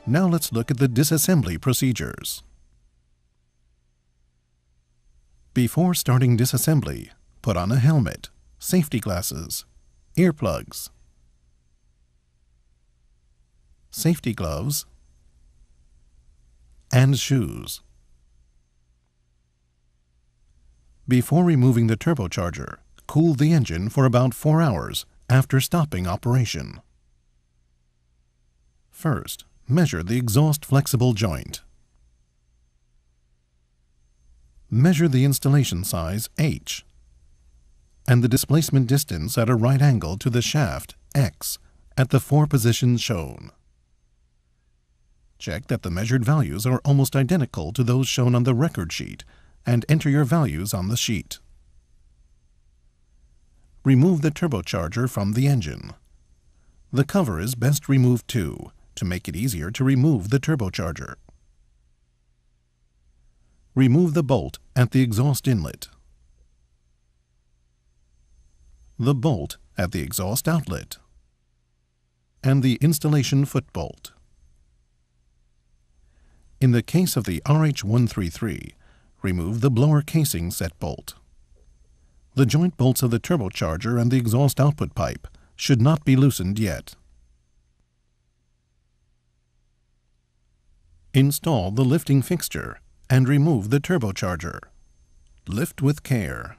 Now let's look at the disassembly procedures. Before starting disassembly, put on a helmet, safety glasses, earplugs, safety gloves, and shoes. Before removing the turbocharger, cool the engine for about 4 hours after stopping operation. First, measure the exhaust flexible joint. Measure the installation size H and the displacement distance at a right angle to the shaft X at the 4 positions shown. Check that the measured values are almost identical to those shown on the record sheet and enter your values on the sheet. Remove the turbocharger from the engine. The cover is best removed too, to make it easier to remove the turbocharger. Remove the bolt at the exhaust inlet, the bolt at the exhaust outlet, and the installation foot bolt. In the case of the RH133, remove the blower casing set bolt. The joint bolts of the turbocharger and the exhaust output pipe should not be loosened yet. Install the lifting fixture and remove the turbocharger. Lift with care.